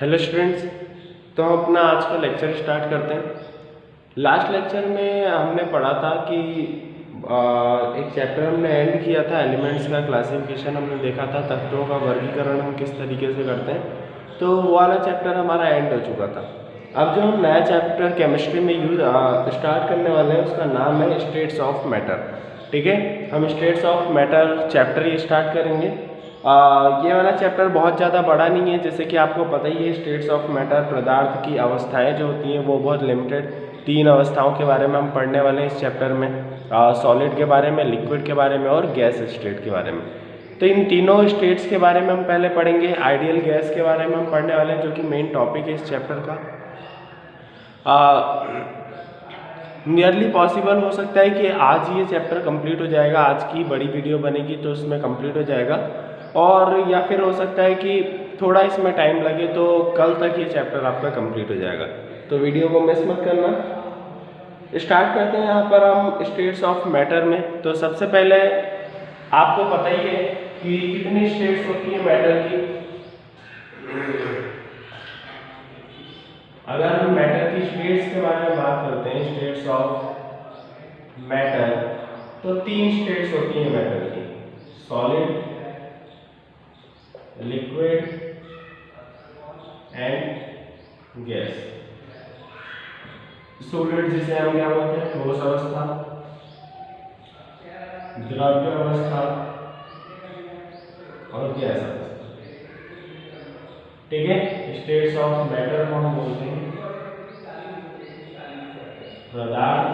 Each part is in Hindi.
Hello students. तो हम अपना आज का लेक्चर स्टार्ट करते हैं। लास्ट लेक्चर में हमने पढ़ा था कि एक चैप्टर हमने एंड किया था, एलिमेंट्स का क्लासिफिकेशन हमने देखा था, तत्वों का वर्गीकरण हम किस तरीके से करते हैं। तो वो वाला चैप्टर हमारा एंड हो चुका था। अब जो हम नया चैप्टर केमिस्ट्री में स्टार्ट करने वाले हैं उसका नाम है स्टेट्स ऑफ मैटर। ठीक है, हम states of matter chapter he start करेंगे। ये वाला चैप्टर बहुत ज़्यादा बड़ा नहीं है, जैसे कि आपको पता ही है स्टेट्स ऑफ मैटर पदार्थ की अवस्थाएं जो होती हैं वो बहुत लिमिटेड 3 अवस्थाओं के बारे में हम पढ़ने वाले हैं इस चैप्टर में। सॉलिड के बारे में, लिक्विड के बारे में और गैस स्टेट के बारे में। तो इन तीनों स्टेट्स के बारे में हम पहले पढ़ेंगे। आइडियल गैस के बारे में हम पढ़ने वाले हैं जो कि मेन टॉपिक है इस चैप्टर का। नियरली पॉसिबल हो सकता है कि आज ये चैप्टर कंप्लीट हो जाएगा, आज की बड़ी वीडियो बनेगी तो उसमें कंप्लीट हो जाएगा, और या फिर हो सकता है कि थोड़ा इसमें टाइम लगे तो कल तक ये चैप्टर आपका कंप्लीट हो जाएगा। तो वीडियो को मिस मत करना। स्टार्ट करते हैं यहाँ पर हम स्टेट्स ऑफ मैटर में। तो सबसे पहले आपको पता ही है कि कितनी स्टेट्स होती है मैटर की। अगर हम मैटर की स्टेट्स के बारे में बात करते हैं, स्टेट्स ऑफ मैटर, तो 3 स्टेट्स होती हैं मैटर की: solid, liquid and gas. Solid जिसे हम क्या बोलते हैं, ठोस अवस्था, द्रव्य अवस्था और गैस अवस्था। ठीक है, स्टेट्स ऑफ मैटर को हम बोलते हैं पदार्थ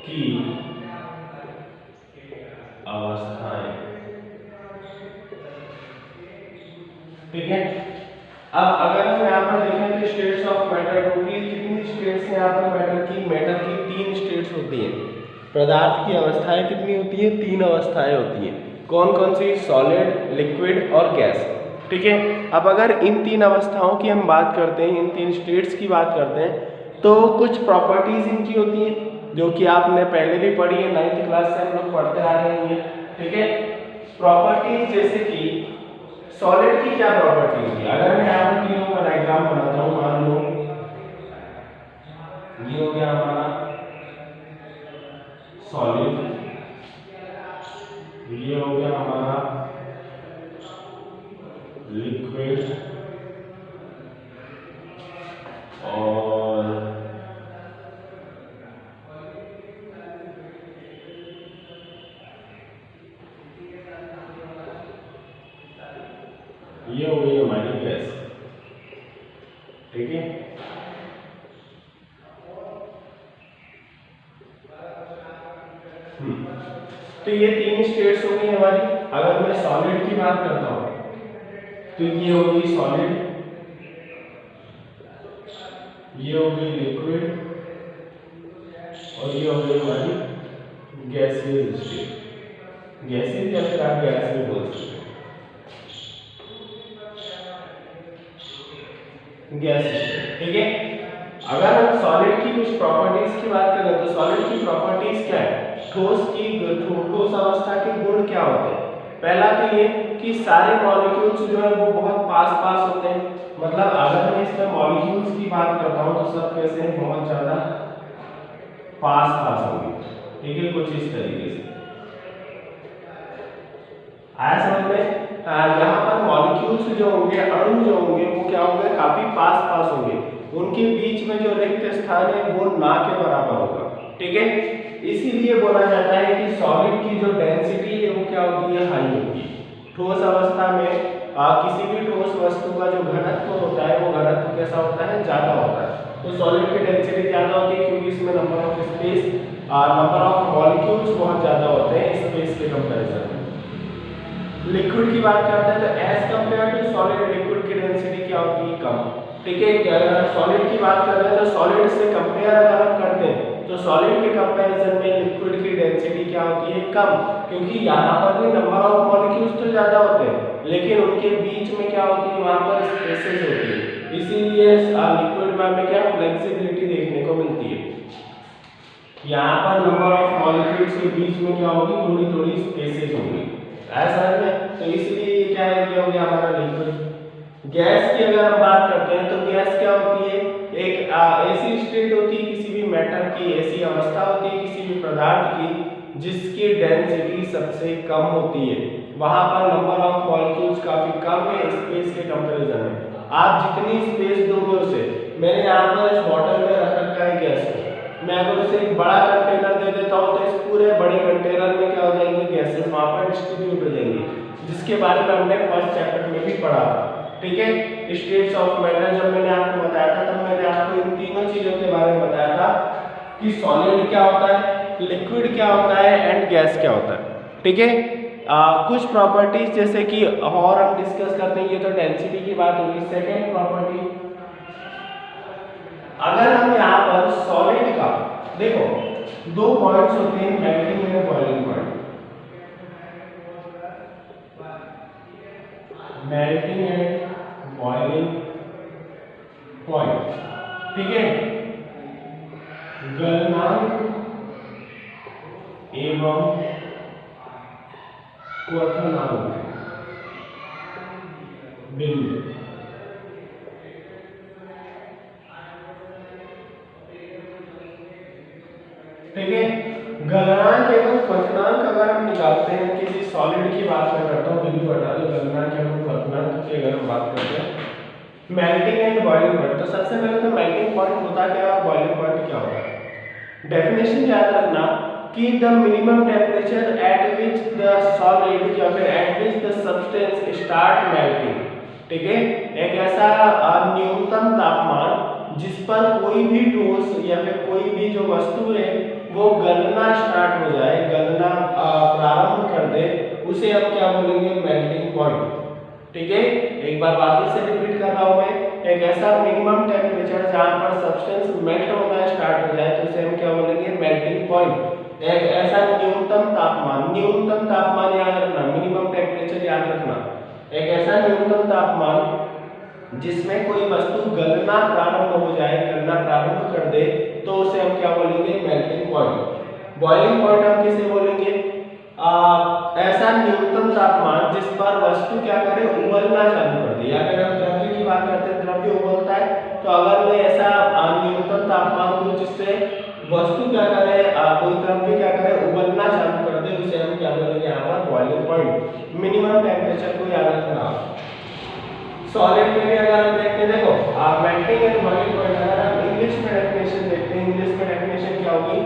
की अवस्थाएं। ठीक है, अब अगर हम यहाँ पर देखें तो स्टेट्स ऑफ मैटर टोटली कितनी स्टेट्स हैं यहाँ पर मैटर की? मैटर की 3 स्टेट्स होती हैं। पदार्थ की अवस्थाएं कितनी होती हैं? 3 अवस्थाएं होती हैं। कौन कौन सी? सॉलिड, लिक्विड और गैस। ठीक है, अब अगर इन 3 अवस्थाओं की हम बात करते हैं, इन 3 स्टेट्स की बात करते हैं, तो कुछ प्रॉपर्टीज इनकी होती हैं जो कि आपने पहले भी पढ़ी है, 9th क्लास से हम लोग पढ़ते आ रहे हैं। ठीक है, प्रॉपर्टीज जैसे कि सॉलिड की क्या प्रॉपर्टी होगी? अगर मैं यहाँ पर तीनों का डायग्राम बनाता हूँ, मान लो ये हो गया हमारा सॉलिड, ये हो गया हमारा लिक्विड और ये हो गई हमारी गैस। ठीक है, तो ये 3 स्टेट्स हो गई हमारी। अगर मैं सॉलिड की बात करता हूं तो ये हो गई सॉलिड, ये हो गई लिक्विड और ये हो गई हमारी गैसियस स्टेट। गैसियस या फिर आप गैस भी बोल सकते हैं, गैस स्टेट। ठीक है, अगर हम सॉलिड की कुछ प्रॉपर्टीज की बात करें तो सॉलिड की प्रॉपर्टीज क्या है? ठोस अवस्था के गुण क्या होते हैं? पहला तो ये कि सारे मॉलिक्यूल्स जो है वो बहुत पास पास होते हैं। मतलब अगर मैं इसमें मॉलिक्यूल्स की बात करता हूं तो सब कैसे हैं? बहुत ज्यादा पास पास होंगे। ठीक है, कुछ इस तरीके से आया समझ में? यहाँ पर मॉलिक्यूल्स जो होंगे, अणु जो होंगे, वो क्या होंगे? काफी पास पास होंगे। उनके बीच में जो रिक्त स्थान है वो ना के बराबर होगा। ठीक है, इसीलिए बोला जाता है कि सॉलिड की जो डेंसिटी है वो क्या होती है? हाई होती है। ठोस अवस्था में किसी भी ठोस वस्तु का जो घनत्व होता है वो घनत्व कैसा होता है? ज्यादा होता है। तो सॉलिड की डेंसिटी ज्यादा होती है क्योंकि इसमें number of space, number of molecules बहुत ज्यादा होते हैं स्पेस के कंपैरिजन में। लिक्विड की बात करते हैं तो as compare to solid, liquid की डेंसिटी क्या होती है? कम। ठीक है, अगर सॉलिड की बात कर रहे हैं तो सॉलिड से कंपेयर अगर हम करते हैं तो सॉलिड के कंपैरिजन में लिक्विड की डेंसिटी क्या होती है? कम, क्योंकि यहाँ पर भी नंबर ऑफ मॉलिक्यूल्स तो ज्यादा होते हैं लेकिन उनके बीच में क्या होती है? वहां पर स्पेसेस होती है। इसीलिए लिक्विड में हमें क्या फ्लेक्सिबिलिटी देखने को मिलती है। यहाँ पर नंबर ऑफ मॉलिक्यूल्स के बीच में क्या होगी? थोड़ी थोड़ी स्पेसेस होंगी। ऐसा है, तो इसलिए क्या है? ये हो गया हमारा लिक्विड। गैस की अगर हम बात करते हैं तो गैस क्या होती है, एक ऐसी स्टेट होती है किसी भी मैटर की, ऐसी अवस्था होती है किसी भी पदार्थ की जिसकी डेंसिटी सबसे कम होती है, वहां पर नंबर ऑफ मॉलिक्यूल्स काफी कम है स्पेस के कंपैरिजन में। आप जितनी स्पेस दोगे उसे, मैंने यहाँ पर इस बॉटल में रख रखा है गैस को, मैं अगर उसे एक बड़ा कंटेनर दे देता हूँ तो इस पूरे बड़े कंटेनर में क्या हो जाएंगे, गैसेस वहां पर डिस्ट्रीब्यूट हो जाएंगी, जिसके बारे में हमने फर्स्ट चैप्टर में भी पढ़ा था। ठीक है, स्टेट्स ऑफ मैटर जब मैंने आपको बताया था तब मैंने आपको इन तीनों चीजों के बारे में बताया था कि सॉलिड क्या होता है, लिक्विड क्या होता है एंड गैस क्या होता है। ठीक है, कुछ प्रॉपर्टीज जैसे कि और हम डिस्कस करते हैं, ये तो डेंसिटी की बात होगी। सेकेंड प्रॉपर्टी, अगर हम यहाँ पर सॉलिड का देखो, दो पॉइंट्स होते हैं, melting and boiling point. Melting and boiling point, ठीक है, गलनांक एवं क्वथनांक बिंदु। ठीक है, गलनांक एवं क्वथनांक अगर हम निकालते हैं, किसी सॉलिड की बात मैं करता हूँ, बिंदु हटा दो, गलनांक एवं क्वथनांक की अगर हम बात करते हैं, मेल्टिंग एंड बॉइलिंग पॉइंट, तो सबसे पहले तो मेल्टिंग पॉइंट होता क्या है और बॉइलिंग पॉइंट क्या होता है। डेफिनेशन याद रखना कि the minimum temperature at which the solid या फिर eight which the substance start melting. ठीक है, एक ऐसा न्यूनतम तापमान जिस पर कोई भी ठोस या फिर कोई भी जो वस्तु है वो गलना स्टार्ट हो जाए, गलना प्रारंभ कर दे, उसे हम क्या बोलेंगे, मेल्टिंग पॉइंट। ठीक है, एक बार वापस से रिपीट कर रहा हूं मैं, एक ऐसा मिनिमम टेम्परेचर जहां पर सब्सटेंस मेल्ट होना स्टार्ट हो जाए तो उसे हम क्या बोलेंगे, मेल्टिंग पॉइंट। एक ऐसा न्यूनतम तापमान याद रखना, मिनिमम टेम्परेचर याद रखना, एक ऐसा न्यूनतम तापमान जिसमें कोई वस्तु गलना प्रारंभ हो जाए, गलना प्रारंभ कर दे, तो उसे हम क्या बोलेंगे, मेल्टिंग पॉइंट। बॉइलिंग पॉइंट हम किसे बोलेंगे, ऐसा न्यूनतम तापमान जिस पर वस्तु क्या करे, उबलना चालू कर दे, या फिर हम द्रव्य की बात करते हैं, द्रव्य उबलता है, तो अगर मैं ऐसा न्यूनतम तापमान दूं जिससे वस्तु क्या करे, कोई द्रव्य क्या करे, उबलना चालू कर दे, उसे हम क्या बोलेंगे यहाँ पर, बॉइलिंग पॉइंट। मिनिमम टेम्परेचर को याद रखना। सॉलिड में भी अगर हम देखते हैं, देखो मेल्टिंग एंड बॉइलिंग पॉइंट, अगर हम इंग्लिश में डेफिनेशन देखते हैं, इंग्लिश में डेफिनेशन क्या होगी,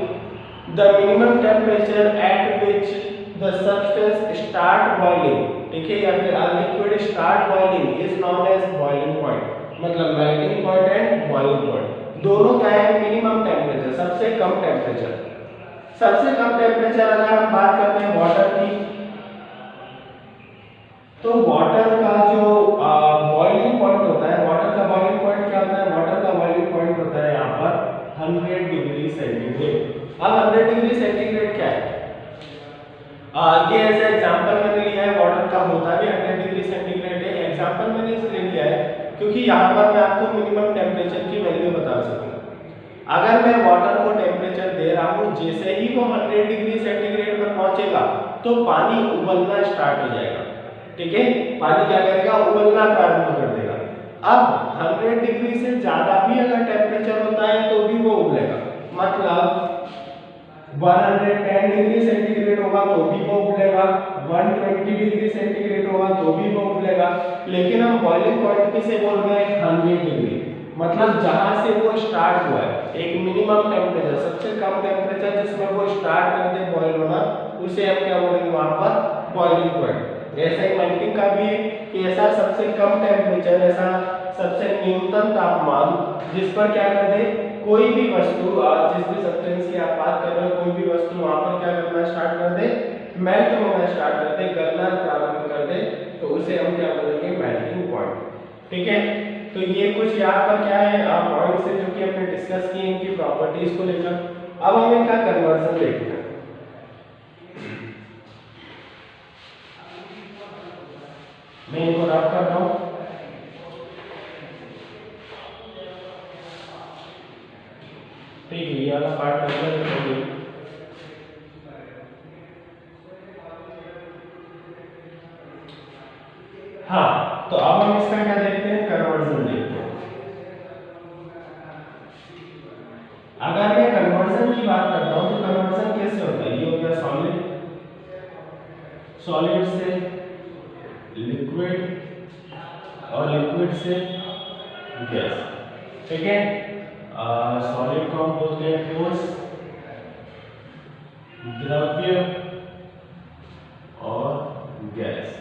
the minimum temperature at which the substance start boiling, ठीक है, या फिर a liquid start boiling is known as boiling point. मतलब melting point and boiling point दोनों क्या है, मिनिमम टेम्परेचर, सबसे कम टेम्परेचर। सबसे कम टेम्परेचर अगर हम बात करते हैं वाटर की, तो वाटर का जो बॉइलिंग पॉइंट होता है, वाटर का बॉइलिंग पॉइंट क्या होता है, वाटर का बॉइलिंग पॉइंट होता है यहाँ पर 100 डिग्री सेंटीग्रेड। अब 100 डिग्री सेंटीग्रेड क्या है, ये ऐसा एग्जांपल मैंने लिया है, वाटर का होता भी 100 डिग्री सेंटीग्रेड है। एग्जांपल मैंने इसलिए लिया है क्योंकि यहाँ पर मैं आपको मिनिमम टेम्परेचर की वैल्यू बता सकूँ। अगर मैं वाटर को टेम्परेचर दे रहा हूँ, जैसे ही वो 100 डिग्री सेंटीग्रेड पर पहुंचेगा तो पानी उबलना स्टार्ट हो जाएगा। ठीक है, पानी क्या करेगा, उबलना प्रारंभ कर देगा। अब 100 डिग्री से ज्यादा भी अगर टेम्परेचर होता है तो भी वो उबलेगा, मतलब 110 डिग्री सेंटीग्रेड होगा तो भी वो उबलेगा, 120 डिग्री सेंटीग्रेड होगा तो भी वो उबलेगा। लेकिन हम बॉइलिंग पॉइंट किसे बोल रहे हैं, 100 डिग्री, मतलब जहां से वो स्टार्ट हुआ है, एक मिनिमम टेम्परेचर, सबसे कम टेम्परेचर जिसमें वो स्टार्ट कर दे बॉइल होना, उसे हम क्या बोलेंगे वहां पर, बॉइलिंग पॉइंट। ऐसा ही मेल्टिंग का भी है कि ऐसा सबसे कम टेम्परेचर, ऐसा सबसे न्यूनतम तापमान जिस पर क्या कर दे, कोई भी वस्तु, जिस भी सब्सटेंस की आप बात कर रहे हो, कोई भी वस्तु वहां पर क्या करना स्टार्ट कर दे, मेल्ट होना स्टार्ट कर दे, गलना प्रारंभ कर दे, तो उसे हम क्या बोलेंगे, मेल्टिंग पॉइंट। ठीक है, तो ये कुछ यहाँ पर क्या है पॉइंट्स है जो कि हमने डिस्कस किए इनकी प्रॉपर्टीज को लेकर। अब हम इनका कन्वर्जन देखते हैं। मैं इनको रफ कर रहा हूँ। ठीक है, ये वाला पार्ट कर लो। हाँ, तो अब हम हम इसका क्या देखते हैं, कन्वर्जन देखते हैं। अगर मैं कन्वर्जन की बात करता हूं तो कन्वर्जन कैसे होता है, ये हो गया सॉलिड, सॉलिड से लिक्विड और लिक्विड से गैस, ठीक है। सॉलिड को हम बोलते हैं ठोस, द्रव्य और गैस।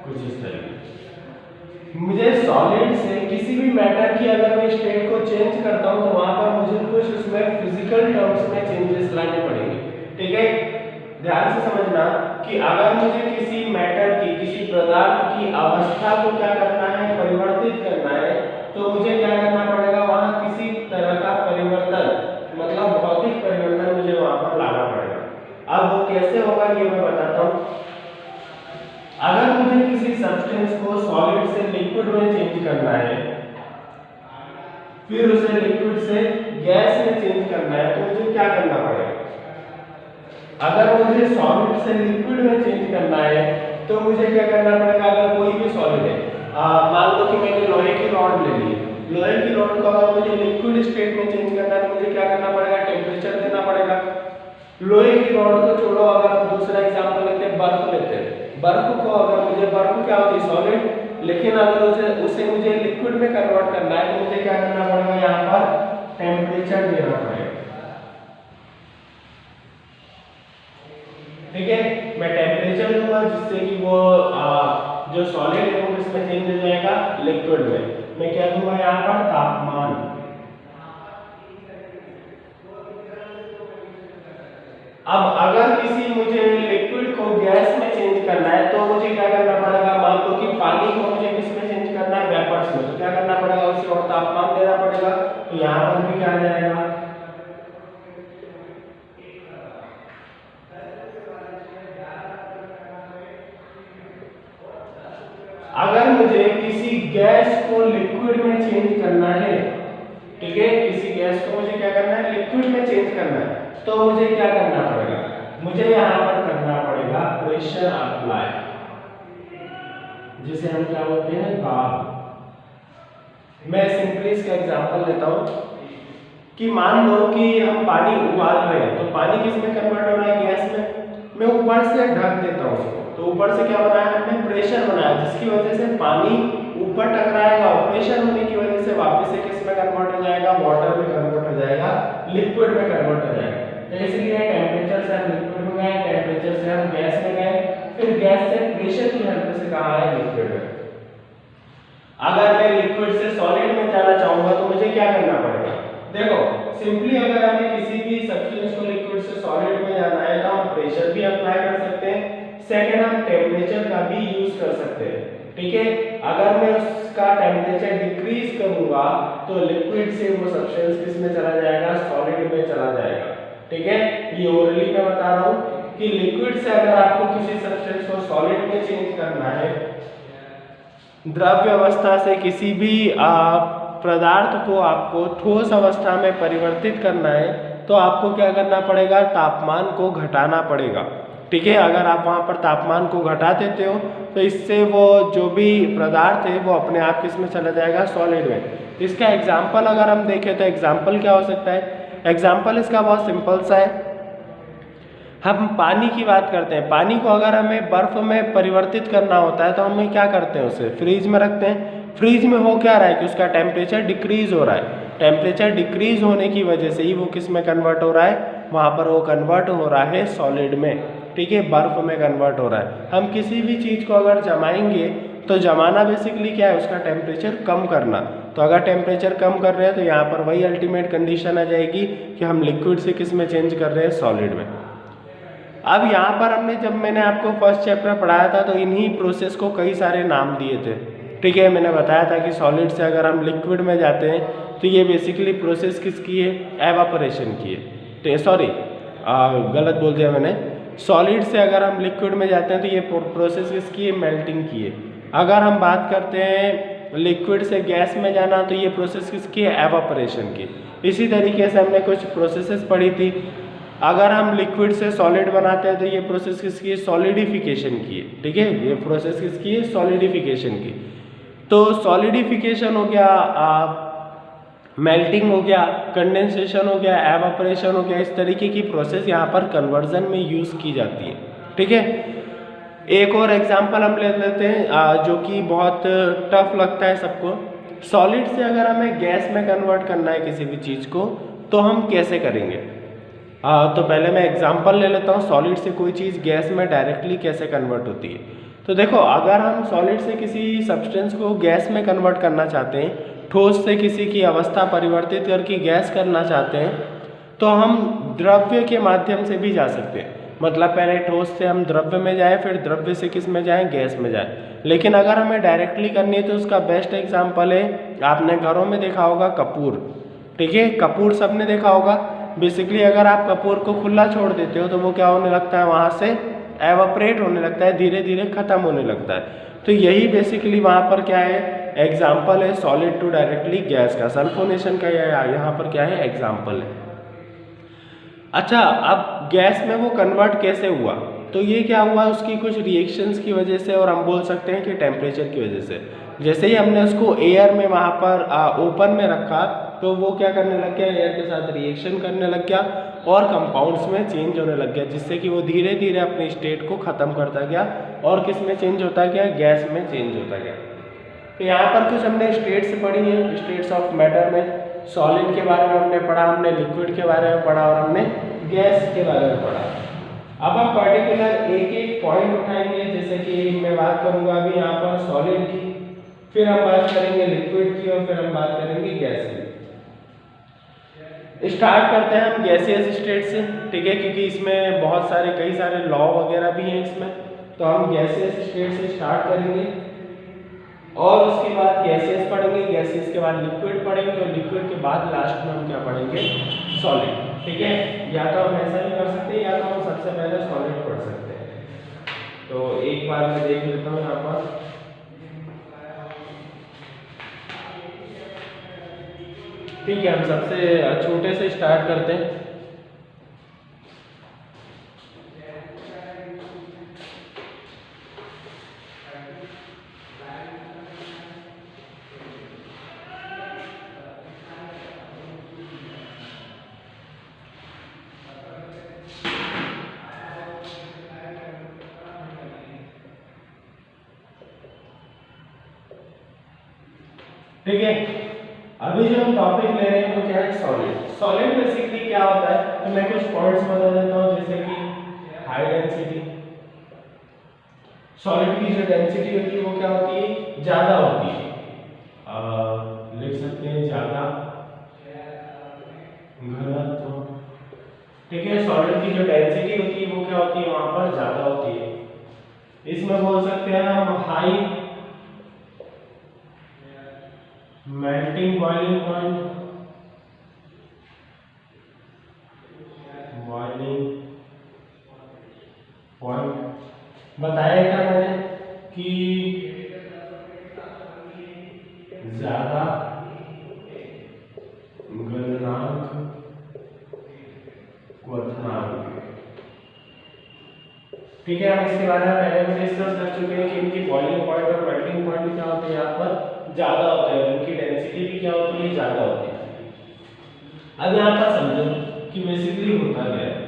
कुछ इस तरीके मुझे सॉलिड से किसी भी मैटर की अगर मैं स्टेट को चेंज करता हूं तो वहां पर मुझे कुछ उसमें फिजिकल टर्म्स में चेंजेस लाने पड़ेंगे, ठीक है। ध्यान से समझना कि अगर मुझे किसी मैटर की, किसी पदार्थ की अवस्था को क्या करना है, परिवर्तित करना है, तो मुझे क्या करना पड़ेगा, वहां किसी तरह का परिवर्तन, मतलब भौतिक परिवर्तन मुझे वहां पर लाना पड़ेगा। अब वो कैसे होगा ये मैं बताता हूं। अगर मुझे किसी सब्सटेंस को सॉलिड से लिक्विड में चेंज करना है, फिर उसे लिक्विड से गैस में चेंज करना है, तो मुझे क्या करना पड़ेगा। अगर मुझे सॉलिड से लिक्विड में चेंज करना है तो मुझे क्या करना पड़ेगा, अगर कोई भी सॉलिड है, मान लो कि मैंने लोहे की रॉड ले ली, लोहे की रॉड को अगर मुझे लिक्विड स्टेट में चेंज करना है तो मुझे क्या करना पड़ेगा, टेम्परेचर देना पड़ेगा। लोहे की रॉड को छोड़ो, अगर हम दूसरा एग्जांपल लेते हैं, बर्फ लेते हैं। बर्फ को अगर मुझे, बर्फ क्या होती है, सॉलिड, लेकिन अगर उसे मुझे लिक्विड में कन्वर्ट करना है तो मुझे क्या करना पड़ेगा, यहाँ पर टेम्परेचर देना पड़ेगा, ठीक है। मैं टेम्परेचर दूंगा जिससे कि वो जो सॉलिड है वो इसमें चेंज हो जाएगा लिक्विड में। मैं क्या दूंगा यहाँ पर, तापमान। अब अगर किसी मुझे लिक्विड को गैस में चेंज करना है तो मुझे क्या करना पड़ेगा, मान लो कि पानी को मुझे किस में चेंज करना है, वेपर्स में, तो क्या करना पड़ेगा, उसे और तापमान देना पड़ेगा। तो यहाँ पर भी क्या आ जाएगा, अगर मुझे किसी गैस को लिक्विड में चेंज करना है, ठीक है, किसी गैस को मुझे क्या करना है, लिक्विड में चेंज करना है, तो मुझे क्या करना पड़ेगा, मुझे यहाँ पर करना पड़ेगा प्रेशर अप्लाई, जिसे हम क्या बोलते हैं, दाब। मैं सिंपली इसका एग्जांपल लेता हूँ कि मान लो कि हम पानी उबाल रहे हैं, तो पानी किस में कन्वर्ट हो रहा है, गैस में। मैं ऊपर से ढक देता हूँ उसको, तो ऊपर से क्या बनाया हमने, प्रेशर बनाया, जिसकी वजह से पानी ऊपर टकराएगा और प्रेशर होने की वजह से वापस से किस में कन्वर्ट हो जाएगा, वाटर में कन्वर्ट हो जाएगा, लिक्विड में कन्वर्ट हो जाएगा। तो इसलिए टेम्परेचर से हम लिक्विड में गए, टेम्परेचर से हम गैस में गए, फिर गैस से प्रेशर की हेल्प से कहाँ है, लिक्विड में। अगर मैं लिक्विड से सॉलिड में जाना चाहूंगा तो मुझे क्या करना पड़ेगा, देखो सिंपली अगर हमें किसी भी सब्सटेंस को लिक्विड से सॉलिड में जाना है तो हम प्रेशर भी अप्लाई कर सकते हैं, सेकेंड हम टेम्परेचर का भी यूज कर सकते हैं, ठीक है। अगर मैं उसका टेम्परेचर डिक्रीज करूंगा तो लिक्विड से वो सब्सटेंस किस में चला जाएगा, सॉलिड में चला जाएगा, ठीक है। ये ओरली मैं बता रहा हूँ कि लिक्विड से अगर आपको किसी सब्सटेंस को सॉलिड में चेंज करना है, द्रव्य अवस्था से किसी भी पदार्थ को आपको ठोस अवस्था में परिवर्तित करना है तो आपको क्या करना पड़ेगा, तापमान को घटाना पड़ेगा, ठीक है। अगर आप वहाँ पर तापमान को घटा देते हो तो इससे वो जो भी पदार्थ है वो अपने आप किस में चला जाएगा, सॉलिड में। इसका एग्जाम्पल अगर हम देखें तो एग्जाम्पल क्या हो सकता है, एग्जाम्पल इसका बहुत सिंपल सा है। हम पानी की बात करते हैं, पानी को अगर हमें बर्फ में परिवर्तित करना होता है तो हम क्या करते हैं, उसे फ्रीज में रखते हैं। फ्रीज में हो क्या रहा है कि उसका टेम्परेचर डिक्रीज हो रहा है, टेम्परेचर डिक्रीज होने की वजह से ही वो किस में कन्वर्ट हो रहा है, वहाँ पर वो कन्वर्ट हो रहा है सॉलिड में, ठीक है, बर्फ में कन्वर्ट हो रहा है। हम किसी भी चीज़ को अगर जमाएंगे तो जमाना बेसिकली क्या है, उसका टेम्परेचर कम करना। तो अगर टेम्परेचर कम कर रहे हैं तो यहाँ पर वही अल्टीमेट कंडीशन आ जाएगी कि हम लिक्विड से किस में चेंज कर रहे हैं, सॉलिड में। अब यहाँ पर हमने, जब मैंने आपको फर्स्ट चैप्टर पढ़ाया था तो इन्हीं प्रोसेस को कई सारे नाम दिए थे, ठीक है। मैंने बताया था कि सॉलिड से अगर हम लिक्विड में जाते हैं तो ये बेसिकली प्रोसेस किसकी है, एवापोरेशन की है, सॉरी गलत बोल दिया मैंने। सॉलिड से अगर हम लिक्विड में जाते हैं तो ये प्रोसेस किसकी है, मेल्टिंग की है। अगर हम बात करते हैं लिक्विड से गैस में जाना तो ये प्रोसेस किसकी है, एवापोरेशन की। इसी तरीके से हमने कुछ प्रोसेसेस पढ़ी थी, अगर हम लिक्विड से सॉलिड बनाते हैं तो ये प्रोसेस किसकी है, सॉलिडिफिकेशन की है, ठीक है, ये प्रोसेस किसकी है, सॉलिडिफिकेशन की। तो सॉलिडिफिकेशन हो गया, मेल्टिंग हो गया, कंडेंसेशन हो गया, एवापोरेशन हो गया, इस तरीके की प्रोसेस यहाँ पर कन्वर्जन में यूज की जाती है, ठीक है। एक और एग्जांपल हम ले लेते हैं जो कि बहुत टफ लगता है सबको। सॉलिड से अगर हमें गैस में कन्वर्ट करना है किसी भी चीज़ को तो हम कैसे करेंगे। तो पहले मैं एग्जांपल ले लेता हूँ, सॉलिड से कोई चीज़ गैस में डायरेक्टली कैसे कन्वर्ट होती है। तो देखो, अगर हम सॉलिड से किसी सब्सटेंस को गैस में कन्वर्ट करना चाहते हैं, ठोस से किसी की अवस्था परिवर्तित करके गैस करना चाहते हैं, तो हम द्रव्य के माध्यम से भी जा सकते हैं। मतलब पहले ठोस से हम द्रव्य में जाएं, फिर द्रव्य से किस में जाएं, गैस में जाएं। लेकिन अगर हमें डायरेक्टली करनी है तो उसका बेस्ट एग्जांपल है, आपने घरों में देखा होगा कपूर, ठीक है, कपूर सबने देखा होगा। बेसिकली अगर आप कपूर को खुला छोड़ देते हो तो वो क्या होने लगता है, वहाँ से एवापोरेट होने लगता है, धीरे धीरे खत्म होने लगता है। तो यही बेसिकली वहाँ पर क्या है, एग्जाम्पल है सॉलिड टू डायरेक्टली गैस का, सल्फोनेशन का यहाँ पर क्या है, एग्जाम्पल है। अच्छा, अब गैस में वो कन्वर्ट कैसे हुआ, तो ये क्या हुआ, उसकी कुछ रिएक्शंस की वजह से, और हम बोल सकते हैं कि टेम्परेचर की वजह से। जैसे ही हमने उसको एयर में वहाँ पर ओपन में रखा तो वो क्या करने लग गया, एयर के साथ रिएक्शन करने लग गया और कंपाउंड्स में चेंज होने लग गया, जिससे कि वो धीरे धीरे अपने स्टेट को ख़त्म करता गया और किस में चेंज होता गया, गैस में चेंज होता गया। तो यहाँ पर कुछ हमने स्टेट्स पढ़ी हैं, स्टेट्स ऑफ मैटर में सॉलिड के बारे में हमने पढ़ा, हमने लिक्विड के बारे में पढ़ा और हमने गैस के बारे में पढ़ा। अब हम पर्टिकुलर एक एक पॉइंट उठाएंगे, जैसे कि मैं बात करूंगा अभी यहाँ पर सॉलिड की, फिर हम बात करेंगे लिक्विड की और फिर हम बात करेंगे गैस की। स्टार्ट करते हैं हम गैसियस स्टेट से, ठीक है, क्योंकि इसमें बहुत सारे कई सारे लॉ वगैरह भी हैं इसमें। तो हम गैसियस स्टेट से स्टार्ट करेंगे और उसके बाद गैसियस पढ़ेंगे, गैसियस के बाद लिक्विड पढ़ेंगे और लिक्विड के बाद लास्ट में हम क्या पढ़ेंगे, सॉलिड, ठीक है। या तो हम ऐसा भी कर सकते हैं या तो हम सबसे पहले सॉलिड पढ़ सकते हैं। तो एक बार मैं देख लेता हूँ यहाँ पर, ठीक है, हम सबसे छोटे से स्टार्ट करते हैं। ठीक है, अभी जो हम टॉपिक ले रहे हैं वो क्या है, सॉलिड। सॉलिड बेसिकली क्या होता है, तो मैं कुछ पॉइंट्स बता देता हूँ, जैसे कि हाई डेंसिटी। सॉलिड की जो डेंसिटी होती है वो क्या होती है, ज्यादा होती है, लिख सकते हैं ज्यादा घनत्व, ठीक है। सॉलिड की जो डेंसिटी होती है वो क्या होती है, वहां पर ज्यादा होती है। इसमें बोल सकते हैं हम हाई मेल्टिंग बॉइलिंग पॉइंट, बताया क्या मैंने कि ज्यादा गलनांक क्वथनांक, ठीक है। हम इसके बारे में पहले भी डिस्कस कर चुके हैं कि इनकी बॉइलिंग पॉइंट और मेल्टिंग पॉइंट क्या होते हैं, यहाँ पर ज्यादा होते हैं, उनकी डेंसिटी भी क्या होती है, ज्यादा होती है। अब यहाँ पर समझो कि बेसिकली होता क्या है।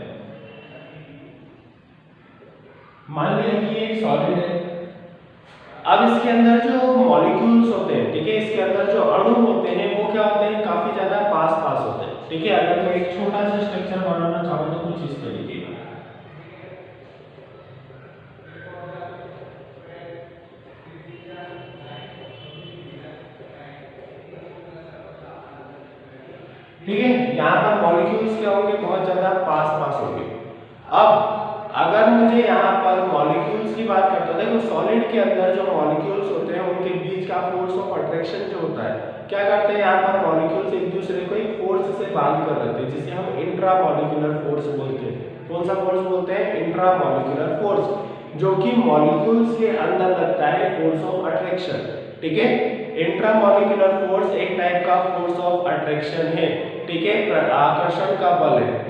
मान लिया कि ये एक सॉलिड है, अब इसके अंदर जो मॉलिक्यूल्स होते हैं, ठीक है, इसके अंदर जो अणु होते हैं वो क्या होते हैं, काफी ज्यादा पास पास होते हैं, ठीक है। अगर मैं एक छोटा सा स्ट्रक्चर बनाना चाहूँ तो कुछ इस तरीके का, ठीक है। यहाँ पर मॉलिक्यूल्स क्या होंगे, बहुत ज्यादा पास पास होंगे। अब अगर मुझे यहाँ पर मॉलिक्यूल्स की बात करते हैं, देखो सॉलिड के अंदर जो मॉलिक्यूल्स होते हैं उनके बीच का फोर्स ऑफ अट्रैक्शन जो होता है, क्या करते हैं, यहाँ पर मॉलिक्यूल्स एक दूसरे को एक फोर्स से बांध कर रखते हैं, जिसे हम इंट्रा मॉलिक्यूलर फोर्स बोलते हैं। कौन सा फोर्स बोलते हैं, इंट्रा मॉलिक्यूलर फोर्स, जो कि मॉलिक्यूल्स के अंदर लगता है फोर्स ऑफ अट्रैक्शन, ठीक है। इंट्रा मॉलिक्यूलर फोर्स एक टाइप का फोर्स ऑफ अट्रैक्शन है, ठीक है, आकर्षण का बल है।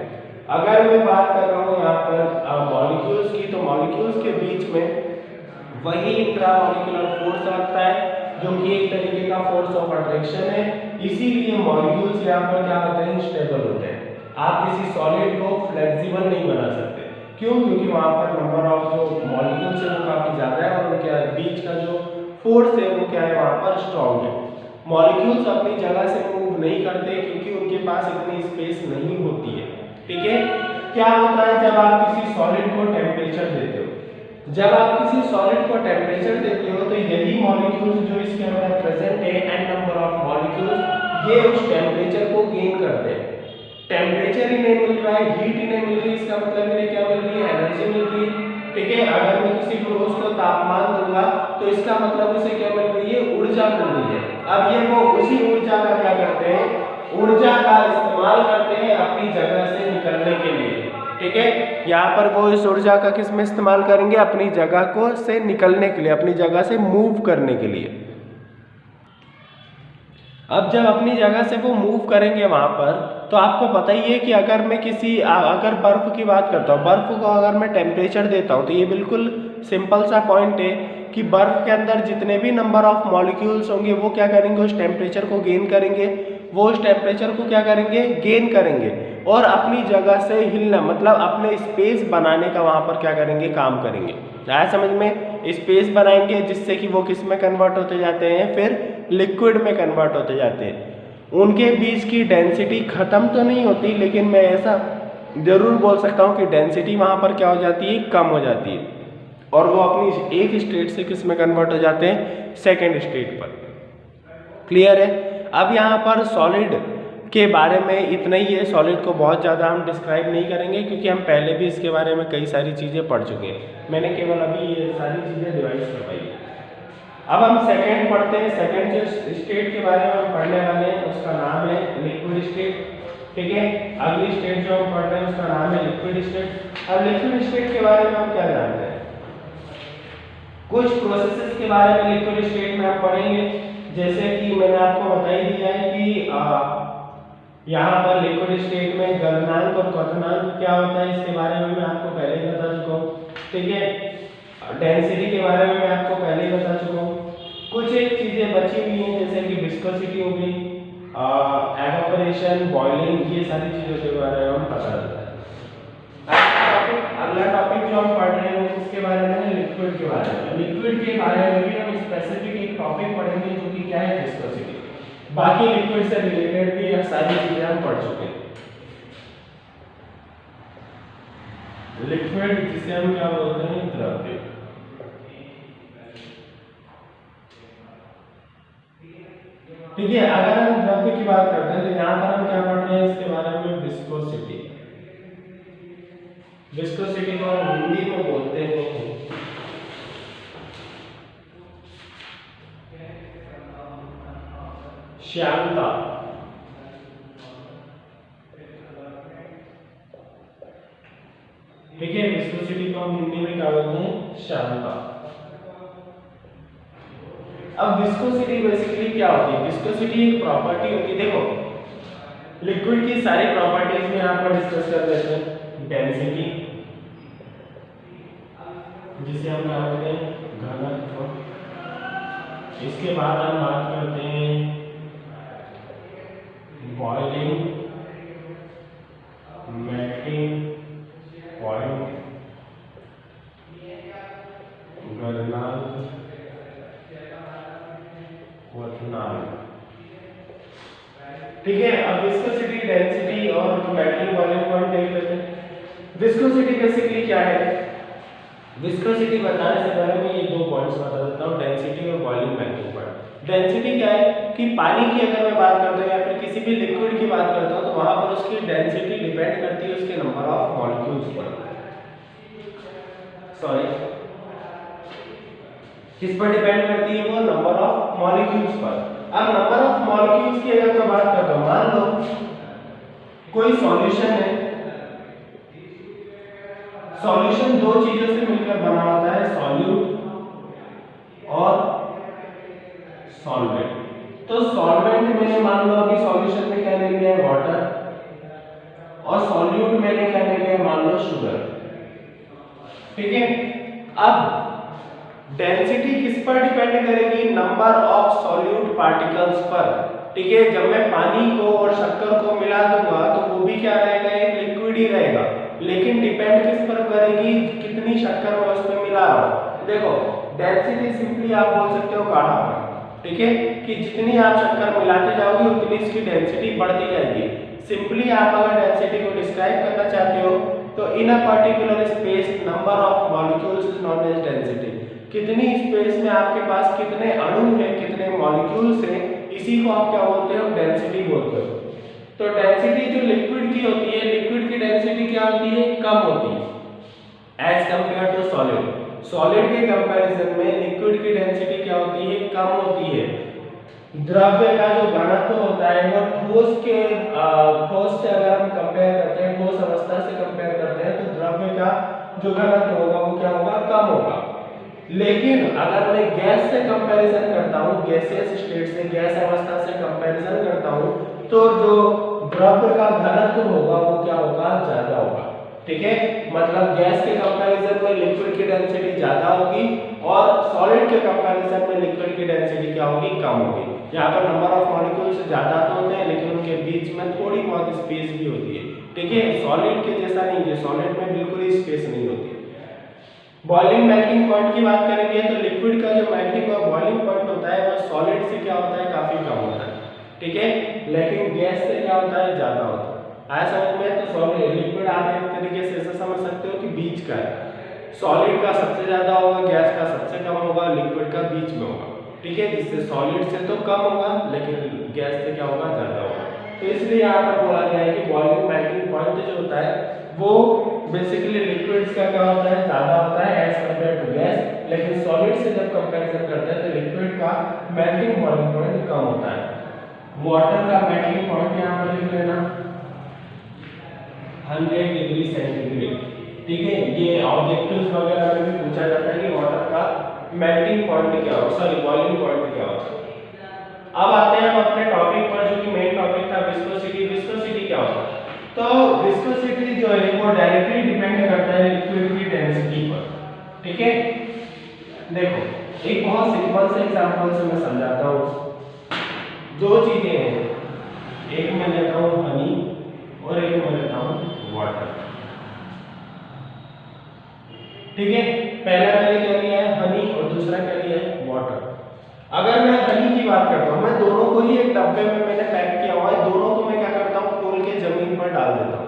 अगर मैं बात कर रहा हूँ यहाँ पर मॉलिक्यूल्स की, तो मॉलिक्यूल्स के बीच में वही इंट्रामॉलिक्यूलर फोर्स लगता है जो कि एक तरीके का फोर्स ऑफ अट्रैक्शन है। इसीलिए मॉलिक्यूल्स यहाँ पर क्या होते हैं, स्टेबल होते हैं। आप किसी सॉलिड को फ्लेक्सिबल नहीं बना सकते, क्यों? क्योंकि वहाँ पर नंबर ऑफ जो मॉलिक्यूल्स है वो काफी ज्यादा है और उनके बीच का जो फोर्स है वो क्या है, वहाँ पर स्ट्रॉन्ग है। मॉलिक्यूल्स अपनी जगह से मूव नहीं करते क्योंकि उनके पास इतनी स्पेस नहीं होती है। ठीक है, क्या होता है जब आप किसी सॉलिड को टेम्परेचर देते हो, जब आप किसी सॉलिड को टेम्परेचर देते हो तो यही मॉलिक्यूल्स जो इसके अंदर प्रेजेंट है, एन नंबर ऑफ मॉलिक्यूल्स, ये उस टेम्परेचर को गेन करते हैं। टेम्परेचर ही नहीं मिल रहा है, हीट ही नहीं मिल रही, इसका मतलब इन्हें क्या मिल रही है, एनर्जी मिल रही है। ठीक है, अगर मैं किसी पुरुष को तापमान दूंगा तो इसका मतलब उसे क्या मिल रही है, ऊर्जा मिल रही है। अब ये वो उसी ऊर्जा का क्या करते हैं, ऊर्जा का इस्तेमाल करते हैं अपनी जगह से निकलने के लिए। ठीक है, यहाँ पर वो इस ऊर्जा का किस में इस्तेमाल करेंगे, अपनी जगह को से निकलने के लिए, अपनी जगह से मूव करने के लिए। अब जब अपनी जगह से वो मूव करेंगे वहां पर, तो आपको पता ही है कि अगर मैं अगर बर्फ की बात करता हूँ, बर्फ को अगर मैं टेम्परेचर देता हूँ, तो ये बिल्कुल सिंपल सा पॉइंट है कि बर्फ के अंदर जितने भी नंबर ऑफ मॉलिक्यूल्स होंगे वो क्या करेंगे, उस टेम्परेचर को गेन करेंगे। वो उस टेम्परेचर को क्या करेंगे, गेन करेंगे और अपनी जगह से हिलना, मतलब अपने स्पेस बनाने का वहां पर क्या करेंगे, काम करेंगे। आया समझ में? स्पेस बनाएंगे जिससे कि वो किस में कन्वर्ट होते जाते हैं, फिर लिक्विड में कन्वर्ट होते जाते हैं। उनके बीच की डेंसिटी खत्म तो नहीं होती, लेकिन मैं ऐसा जरूर बोल सकता हूँ कि डेंसिटी वहां पर क्या हो जाती है, कम हो जाती है और वो अपनी एक स्टेट से किस में कन्वर्ट हो जाते हैं, सेकेंड स्टेट पर। क्लियर है? अब यहाँ पर सॉलिड के बारे में इतना ही है। सॉलिड को बहुत ज़्यादा हम डिस्क्राइब नहीं करेंगे क्योंकि हम पहले भी इसके बारे में कई सारी चीज़ें पढ़ चुके हैं। मैंने केवल अभी ये सारी चीज़ें रिवाइज करवाई है। अब हम सेकंड पढ़ते हैं। सेकंड जो स्टेट के बारे में हम पढ़ने वाले हैं उसका नाम है लिक्विड स्टेट। ठीक है, अगली स्टेट जो हम पढ़ रहे हैं उसका नाम है लिक्विड स्टेट। अब लिक्विड स्टेट के बारे में हम क्या जानते हैं, कुछ प्रोसेसेस के बारे में लिक्विड स्टेट में हम पढ़ेंगे। जैसे कि मैंने आपको बता ही दिया है कि यहाँ पर लिक्विड स्टेट में गलनांक और क्वथनांक क्या होता है, इसके बारे में मैं आपको पहले ही बता चुका हूँ। ठीक है, डेंसिटी के बारे में मैं आपको पहले ही बता चुका हूँ। कुछ एक चीजें बची हुई हैं जैसे कि विस्कोसिटी हो गई, एवापोरेशन, बॉइलिंग, ये सारी चीजों के बारे में हम पता चलता है। अगला टॉपिक जो हम पढ़ रहे हैं उसके बारे में है लिक्विड के बारे में। लिक्विड के बारे में भी हम स्पेसिफिक एक टॉपिक पढ़ेंगे जो कि क्या है, विस्कोसिटी। बाकी लिक्विड से रिलेटेड भी सारी चीजें हम पढ़ चुके हैं। लिक्विड जिसे हम क्या बोलते हैं, द्रव्य। ठीक है, अगर हम द्रव्य की बात करते हैं तो यहाँ पर हम क्या पढ़ रहे हैं, इसके बारे में विस्कोसिटी। विस्कोसिटी को हम हिंदी में बोलते हैं श्यानता। ठीक है, विस्कोसिटी को हम हिंदी में क्या बोलते हैं, श्यानता। अब विस्कोसिटी बेसिकली क्या होती है, विस्कोसिटी एक प्रॉपर्टी होती है। देखो लिक्विड की सारी प्रॉपर्टीज में यहाँ पर डिस्कस कर लेते हैं। डेंसिटी जिसे हम क्या बोलते हैं, घनत्व। इसके बाद हम बात करते हैं बॉइलिंग, मेल्टिंग पॉइंट, गलनांक, क्वथनांक। ठीक है, अब विस्कोसिटी, डेंसिटी और मेल्टिंग बॉइलिंग पॉइंट देख लेते हैं। विस्कोसिटी बेसिकली क्या है, विस्कोसिटी बताने से पहले मैं ये दो पॉइंट्स बता देता हूँ, डेंसिटी और बॉइलिंग मेल्टिंग पॉइंट। डेंसिटी क्या है कि पानी की अगर मैं बात करता हूँ या फिर किसी भी लिक्विड की बात करता हूँ तो वहां पर उसकी डेंसिटी डिपेंड करती है उसके नंबर ऑफ मॉलिक्यूल्स पर। सॉरी, किस पर डिपेंड करती है वो, नंबर ऑफ मॉलिक्यूल्स पर। अब नंबर ऑफ मॉलिक्यूल्स की अगर मैं बात करता हूँ, मान लो कोई सॉल्यूशन है, सॉल्यूशन दो चीजों से मिलकर बना होता है, सॉल्यूट और सॉल्वेंट। तो सॉल्वेंट मैंने मान लो अभी सॉल्यूशन में क्या ले लिया है, वाटर, और सॉल्यूट मैंने क्या ले लिया, मान लो शुगर, ठीक है। अब डेंसिटी किस पर डिपेंड करेगी, नंबर ऑफ सॉल्यूट पार्टिकल्स पर, ठीक है। जब मैं पानी को और शक्कर को मिला दूंगा तो वो भी क्या रहेगा, एक लिक्विड ही रहेगा, लेकिन डिपेंड किस पर करेगी, कितनी शक्कर मैं उसमें मिला रहा हूं। देखो डेंसिटी सिंपली आप बोल सकते हो गाढ़ापन, ठीक है, कि जितनी आप शक्कर मिलाते जाओगे उतनी इसकी डेंसिटी बढ़ती जाएगी। सिंपली आप अगर डेंसिटी को डिस्क्राइब करना चाहते हो तो in a particular space number of molecules is known as density. कितनी स्पेस में आपके पास कितने अणु हैं, कितने मॉलिक्यूल्स हैं, इसी को आप क्या बोलते हो, डेंसिटी बोलते हो। तो डेंसिटी जो लिक्विड की होती है, लिक्विड की डेंसिटी क्या होती है, कम होती है as compare to solid. Solid के कंपैरिजन में लिक्विड की डेंसिटी क्या होती है, कम होती है। द्रव्य का जो घनत्व होता है वो ठोस से अगर हम कंपेयर करते हैं, ठोस अवस्था से कंपेयर करते हैं, तो द्रव्य का जो घनत्व होगा वो क्या होगा, कम होगा। लेकिन अगर मैं गैस से कंपैरिजन करता हूँ, गैसियस स्टेट से, गैस अवस्था से कंपैरिजन करता हूँ, तो जो द्रव्य का घनत्व होगा वो क्या होगा, ज्यादा होगा, ठीक है। मतलब गैस के कंपैरिजन में लिक्विड की डेंसिटी ज्यादा होगी और सॉलिड के कंपैरिजन में लिक्विड की डेंसिटी क्या होगी, कम होगी। यहाँ पर नंबर ऑफ मॉलिक्यूल्स ज्यादा तो होते हैं लेकिन उनके बीच में थोड़ी बहुत स्पेस भी होती है, ठीक है। सॉलिड के जैसा नहीं है, सॉलिड में बिल्कुल ही स्पेस नहीं होती। बॉइलिंग मेल्टिंग पॉइंट की बात करेंगे तो लिक्विड का जो मेल्टिंग और बॉइलिंग पॉइंट होता है वो सॉलिड से क्या होता है, काफी कम होता है, ठीक है। लेकिन गैस से क्या होता है, ज्यादा होता है। आया समझ में? तो सॉलिड लिक्विड आप एक तरीके से ऐसा समझ सकते हो कि बीच का है, सॉलिड का सबसे ज्यादा होगा, गैस का सबसे कम होगा, लिक्विड का बीच में होगा, ठीक है। जिससे सॉलिड से तो कम होगा लेकिन गैस से क्या होगा, ज्यादा होगा। तो इसलिए यहाँ पर बोला गया है कि बॉइलिंग मेल्टिंग पॉइंट जो होता है वो बेसिकली लिक्विड्स का क्या होता है, ज्यादा होता है एज कंपेयर टू गैस, लेकिन सॉलिड से जब कंपैरिजन करते हैं तो लिक्विड का मेल्टिंग बॉइलिंग पॉइंट कम होता है। वाटर का मेल्टिंग पॉइंट यहाँ पर लिख लेना 100 डिग्री सेंटीग्रेड, ठीक है। ये ऑब्जेक्टिव्स वगैरह में भी पूछा जाता है कि वाटर का मेल्टिंग पॉइंट क्या होगा, सॉरी बॉइलिंग पॉइंट क्या होगा। अब आते हैं हम अपने टॉपिक पर जो कि मेन टॉपिक था विस्कोसिटी। विस्कोसिटी क्या होता है? तो विस्कोसिटी जो है वो डायरेक्टली डिपेंड करता है लिक्विड की डेंसिटी पर, ठीक है। देखो एक बहुत सिंपल से एग्जांपल से मैं समझाता हूँ। दो चीजें हैं, एक मैं लेता हूँ हनी और एक मैं लेता हूँ वाटर, ठीक है। पहला मैंने क्या लिया है, हनी, और दूसरा क्या लिया है, वाटर। अगर मैं हनी की बात करता हूँ, मैं दोनों को ही एक डब्बे में मैंने पैक किया हुआ है, दोनों को मैं क्या करता हूँ, खोल के जमीन पर डाल देता हूँ।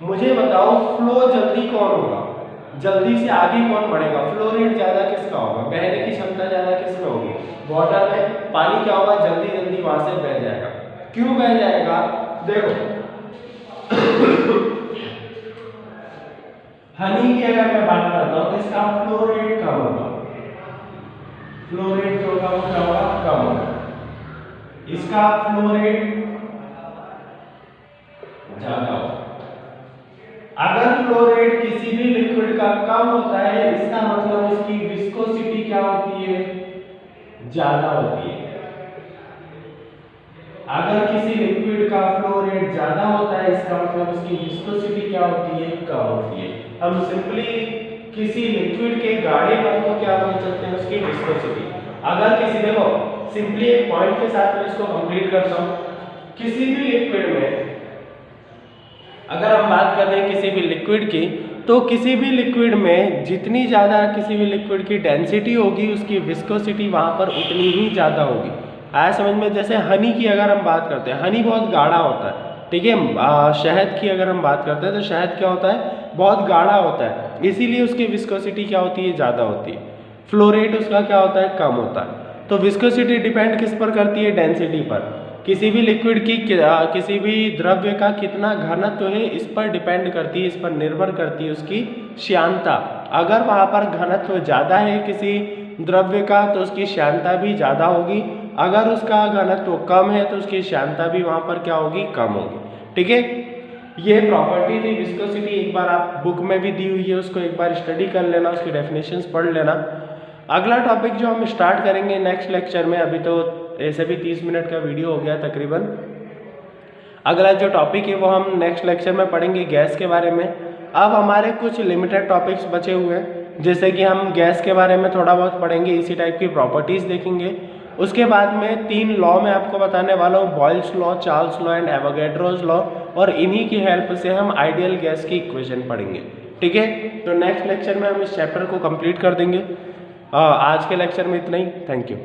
मुझे बताओ फ्लो जल्दी कौन होगा, जल्दी से आगे कौन बढ़ेगा, फ्लो रेट ज्यादा किसका होगा, बहने की क्षमता ज्यादा किसमें होगी, वाटर में। पानी क्या होगा, जल्दी जल्दी वहां से बह जाएगा। क्यों बह जाएगा, देखो हनी की अगर मैं बात करता हूँ तो इसका फ्लो रेट कम होगा, फ्लो रेट जो होगा वो क्या होगा, कम होगा। इसका फ्लो रेट ज्यादा होगा। अगर फ्लो रेट किसी भी लिक्विड का कम होता है इसका मतलब इसकी विस्कोसिटी क्या होती है, ज्यादा होती है। अगर किसी लिक्विड का फ्लो रेट ज्यादा होता है इसका मतलब उसकी विस्कोसिटी क्या होती है, कम होती है। हम सिंपली किसी लिक्विड के गाढ़ेपन को क्या बोल सकते हैं, उसकी विस्कोसिटी। अगर किसी, देखो सिंपली एक पॉइंट के साथ मैं इसको कंप्लीट करता हूं। किसी भी लिक्विड में अगर हम बात कर रहे हैं किसी भी लिक्विड की, तो किसी भी लिक्विड में जितनी ज़्यादा किसी भी लिक्विड की डेंसिटी होगी उसकी विस्कोसिटी वहाँ पर उतनी ही ज़्यादा होगी। आया समझ में? जैसे हनी की अगर हम बात करते हैं, हनी बहुत गाढ़ा होता है, ठीक है। शहद की अगर हम बात करते हैं तो शहद क्या होता है, बहुत गाढ़ा होता है, इसीलिए उसकी विस्कोसिटी क्या होती है, ज़्यादा होती है। फ्लो रेट उसका क्या होता है, कम होता है। तो विस्कोसिटी डिपेंड किस पर करती है, डेंसिटी पर। किसी भी लिक्विड की किसी भी द्रव्य का कितना घनत्व है इस पर डिपेंड करती है, इस पर निर्भर करती है उसकी श्यानता। अगर वहाँ पर घनत्व ज़्यादा है किसी द्रव्य का तो उसकी श्यानता भी ज़्यादा होगी, अगर उसका घनत्व कम है तो उसकी श्यानता भी वहाँ पर क्या होगी, कम होगी, ठीक है। ये प्रॉपर्टी थी विस्कोसिटी, एक बार आप बुक में भी दी हुई है, उसको एक बार स्टडी कर लेना, उसकी डेफिनेशंस पढ़ लेना। अगला टॉपिक जो हम स्टार्ट करेंगे नेक्स्ट लेक्चर में, अभी तो ऐसे भी 30 मिनट का वीडियो हो गया तकरीबन। अगला जो टॉपिक है वो हम नेक्स्ट लेक्चर में पढ़ेंगे गैस के बारे में। अब हमारे कुछ लिमिटेड टॉपिक्स बचे हुए हैं, जैसे कि हम गैस के बारे में थोड़ा बहुत पढ़ेंगे, इसी टाइप की प्रॉपर्टीज़ देखेंगे। उसके बाद में 3 लॉ मैं आपको बताने वाला हूँ, Boyle's law, Charles law and Avogadro's law, और इन्हीं की हेल्प से हम आइडियल गैस की इक्वेशन पढ़ेंगे। ठीक है, तो नेक्स्ट लेक्चर में हम इस चैप्टर को कंप्लीट कर देंगे। आज के लेक्चर में इतना ही। Thank you.